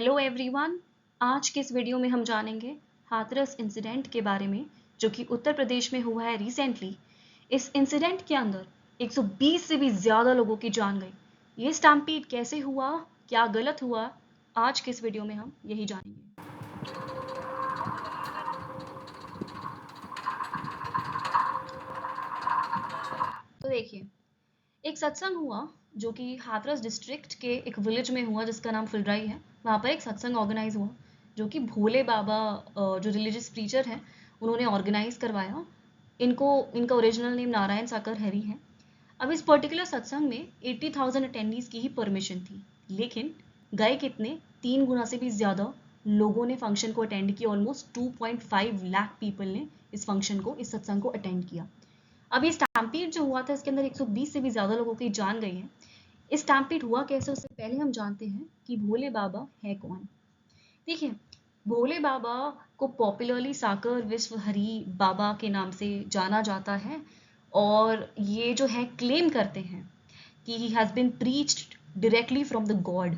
Hello everyone. आज के इस वीडियो में हम जानेंगे हाथरस इंसिडेंट के बारे में, जो कि उत्तर प्रदेश में हुआ है रिसेंटली। इस इंसिडेंट के अंदर 120 से भी ज़्यादा लोगों की जान गई। ये स्टैम्पीड कैसे हुआ, क्या गलत हुआ, आज के इस वीडियो में हम यही जानेंगे। तो देखिए, एक सत्संग हुआ जो कि हाथरस डिस्ट्रिक्ट के एक विलेज में हुआ जिसका नाम फुलराई है। वहाँ पर एक सत्संग ऑर्गेनाइज हुआ जो कि भोले बाबा जो रिलीजियस प्रीचर हैं उन्होंने ऑर्गेनाइज करवाया। इनका ओरिजिनल नेम नारायण साकर हरी है। अब इस पर्टिकुलर सत्संग में 80,000 अटेंडीज की ही परमिशन थी, लेकिन गए कितने, 3 गुना से भी ज़्यादा लोगों ने फंक्शन को अटेंड किया। ऑलमोस्ट 2.5 लाख पीपल ने इस फंक्शन को, इस सत्संग को अटेंड किया। अब ये स्टैम्पीड जो हुआ था इसके अंदर 120 से भी ज़्यादा लोगों की जान गई है। इस स्टैम्पीड हुआ कैसे, उससे पहले हम जानते हैं कि भोले बाबा है कौन। देखिए, भोले बाबा को पॉपुलरली साकर विश्वहरी बाबा के नाम से जाना जाता है, और ये जो है क्लेम करते हैं कि he has been preached directly from the God.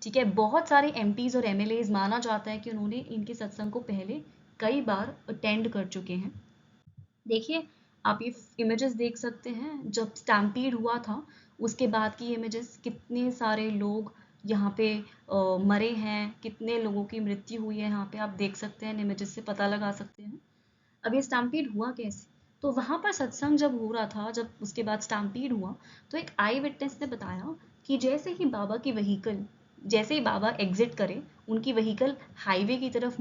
ठीक है, बहुत सारे एमपीज और एमएलएज माना जाता है कि उन्होंने इनके सत्संग को पहले कई बार अटेंड कर चुके हैं। देखिए, आप ये इमेजेस देख सकते हैं, जब स्टैम्पीड हुआ था उसके बाद की इमेजेस। कितने सारे लोग यहाँ पे मरे हैं, कितने लोगों की मृत्यु हुई है यहाँ पे, आप देख सकते हैं, इमेजेस से पता लगा सकते हैं। अब ये स्टैम्पीड हुआ कैसे, तो वहाँ पर सत्संग जब हो रहा था, जब उसके बाद स्टैम्पीड हुआ, तो एक आई विटनेस ने बताया कि जैसे ही बाबा एग्जिट करे, उनकी व्हीकल हाईवे की तरफ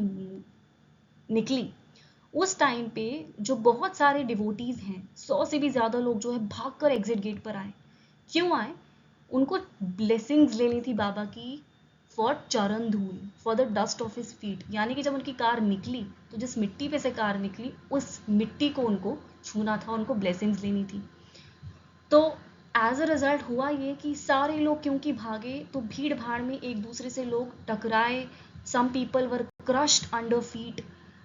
निकली। उस टाइम पे जो बहुत सारे डिवोटीज हैं, 100 से भी ज्यादा लोग जो है भागकर एग्जिट गेट पर आए। क्यों आए? उनको ब्लेसिंग्स लेनी थी बाबा की, फॉर चरण धूल, for the dust of his feet. यानी कि जब उनकी कार निकली तो जिस मिट्टी पे से कार निकली उस मिट्टी को उनको छूना था, उनको ब्लेसिंग्स लेनी थी। तो एज अ रिजल्ट हुआ ये कि सारे लोग क्योंकि भागे, तो भीड़ भाड़ में एक दूसरे से लोग टकराए। Some people were crushed under feet.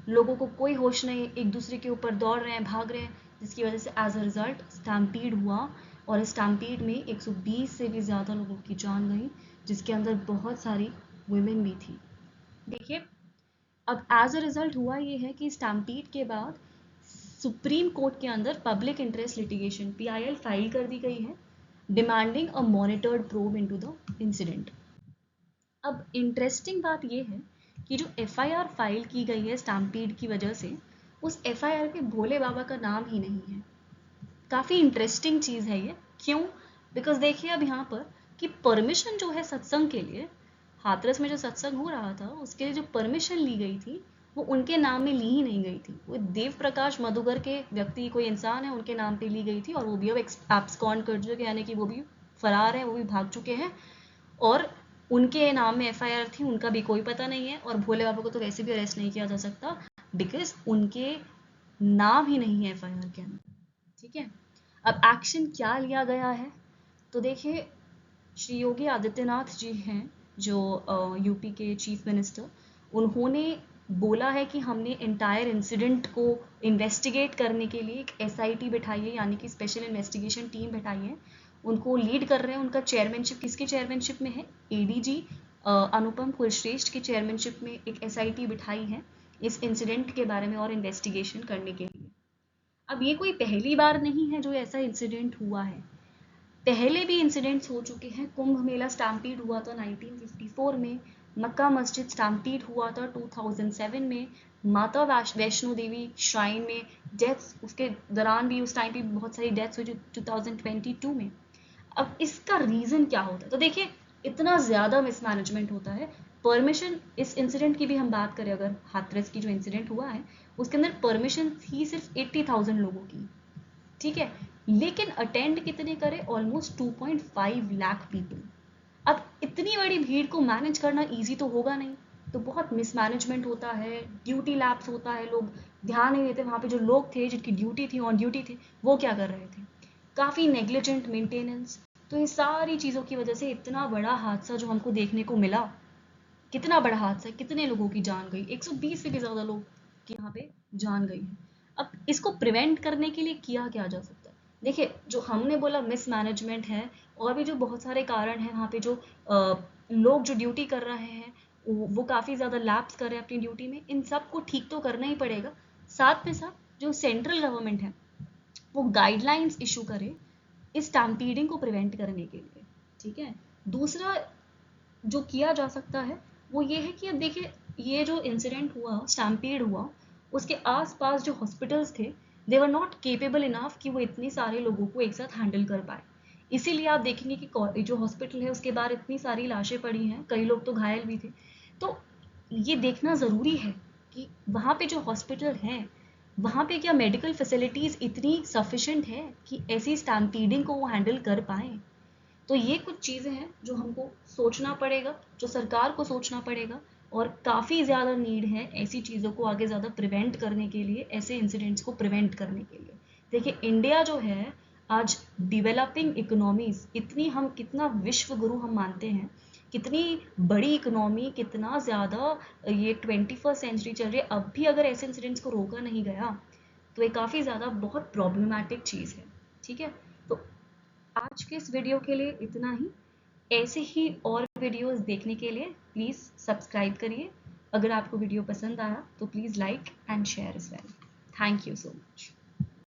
लोगों को कोई होश नहीं, एक दूसरे के ऊपर दौड़ रहे हैं, भाग रहे हैं, जिसकी वजह से एज अ रिजल्ट स्टैम्पीड हुआ। और इस स्टैम्पीड में 120 से भी ज़्यादा लोगों की जान गई, जिसके अंदर बहुत सारी वुमेन भी थी। देखिए, अब एज अ रिजल्ट हुआ ये है कि स्टैम्पीड के बाद सुप्रीम कोर्ट के अंदर public interest litigation PIL file कर दी गई है, demanding a monitored probe into the incident. अब इंटरेस्टिंग बात यह है कि जो एफआईआर फाइल की गई है स्टैम्पीड की वजह से, उस एफआईआर पे भोले बाबा का नाम ही नहीं है। काफ़ी इंटरेस्टिंग चीज़ है ये। क्यों? बिकॉज देखिए, अब यहाँ पर कि परमिशन जो है सत्संग के लिए, हाथरस में जो सत्संग हो रहा था उसके लिए जो परमिशन ली गई थी वो उनके नाम में ली ही नहीं गई थी। वो देव प्रकाश मधुकर के व्यक्ति, कोई इंसान है, उनके नाम पे ली गई थी, और वो भी अब एब्सकॉन्ड कर चुके, यानी कि वो भी फरार है, वो भी भाग चुके हैं। और उनके नाम में एफआईआर थी, उनका भी कोई पता नहीं है। और भोले बाबा को तो वैसे भी अरेस्ट नहीं किया जा सकता, बिकॉज उनके नाम ही नहीं है एफआईआर के अंदर। ठीक है, अब एक्शन क्या लिया गया है, तो देखिए, श्री योगी आदित्यनाथ जी हैं जो यूपी के चीफ मिनिस्टर, उन्होंने बोला है कि हमने एंटायर इंसिडेंट को इन्वेस्टिगेट करने के लिए एक एसआईटी बिठाई है, यानी कि स्पेशल इन्वेस्टिगेशन टीम बिठाई है। उनको लीड कर रहे हैं, उनका चेयरमैनशिप किसकी चेयरमैनशिप में है, एडीजी अनुपम कुलश्रेष्ठ की चेयरमैनशिप में एक एसआईटी बिठाई है इस इंसिडेंट के बारे में और इन्वेस्टिगेशन करने के लिए। अब ये कोई पहली बार नहीं है जो ऐसा इंसिडेंट हुआ है, पहले भी इंसिडेंट्स हो चुके हैं। कुंभ मेला स्टैम्पीड हुआ था 1954 में, मक्का मस्जिद स्टैम्पीड हुआ था 2007 में, माता वैष्णो देवी श्राइन में डेथ्स, उसके दौरान भी उस टाइम पे बहुत सारी डेथ्स हुई 2022 में। अब इसका रीज़न क्या होता है, तो देखिए, इतना ज़्यादा मिसमैनेजमेंट होता है। परमिशन, इस इंसिडेंट की भी हम बात करें, अगर हाथरस की जो इंसिडेंट हुआ है उसके अंदर परमिशन थी सिर्फ 80,000 लोगों की। ठीक है, लेकिन अटेंड कितने करे, ऑलमोस्ट 2.5 लाख पीपल। अब इतनी बड़ी भीड़ को मैनेज करना इजी तो होगा नहीं, तो बहुत मिसमैनेजमेंट होता है, ड्यूटी लैप्स होता है, लोग ध्यान नहीं देते। वहाँ पे जो लोग थे जिनकी ड्यूटी थी, ऑन ड्यूटी थे, वो क्या कर रहे थे, काफ़ी नेग्लिजेंट मेंटेनेंस। तो ये सारी चीज़ों की वजह से इतना बड़ा हादसा जो हमको देखने को मिला, कितना बड़ा हादसा, कितने लोगों की जान गई, 120 से भी ज़्यादा लोग की यहाँ पे जान गई है। अब इसको प्रिवेंट करने के लिए किया क्या जा सकता है? देखिए, जो हमने बोला मिसमैनेजमेंट है, और भी जो बहुत सारे कारण हैं वहाँ पे, जो लोग जो ड्यूटी कर रहे हैं वो काफ़ी ज़्यादा लैप्स कर रहे हैं अपनी ड्यूटी में, इन सब को ठीक तो करना ही पड़ेगा। साथ में साथ जो सेंट्रल गवर्नमेंट है वो गाइडलाइंस इशू करे इस स्टैम्पीडिंग को प्रिवेंट करने के लिए, ठीक है। दूसरा जो किया जा सकता है वो ये है कि अब देखिए ये जो इंसिडेंट हुआ, स्टैम्पीड हुआ, उसके आसपास जो हॉस्पिटल्स थे दे वर नॉट केपेबल इनफ कि वो इतने सारे लोगों को एक साथ हैंडल कर पाए। इसीलिए आप देखेंगे कि जो हॉस्पिटल है उसके बाहर इतनी सारी लाशें पड़ी हैं, कई लोग तो घायल भी थे। तो ये देखना ज़रूरी है कि वहाँ पे जो हॉस्पिटल हैं वहाँ पे क्या मेडिकल फैसिलिटीज़ इतनी सफिशेंट है कि ऐसी स्टैम्पीडिंग को वो हैंडल कर पाएँ। तो ये कुछ चीज़ें हैं जो हमको सोचना पड़ेगा, जो सरकार को सोचना पड़ेगा, और काफ़ी ज़्यादा नीड है ऐसी चीज़ों को आगे ज़्यादा प्रिवेंट करने के लिए, ऐसे इंसिडेंट्स को प्रिवेंट करने के लिए। देखिए इंडिया जो है आज डेवलपिंग इकोनॉमीज, इतनी हम कितना विश्व गुरु हम मानते हैं, कितनी बड़ी इकोनॉमी, कितना ज़्यादा ये 21st सेंचुरी चल रही है, अब भी अगर ऐसे इंसिडेंट्स को रोका नहीं गया तो ये काफ़ी ज़्यादा बहुत प्रॉब्लमैटिक चीज़ है, ठीक है। तो आज के इस वीडियो के लिए इतना ही। ऐसे ही और वीडियोस देखने के लिए प्लीज़ सब्सक्राइब करिए। अगर आपको वीडियो पसंद आया तो please like and share as well. Thank you so much.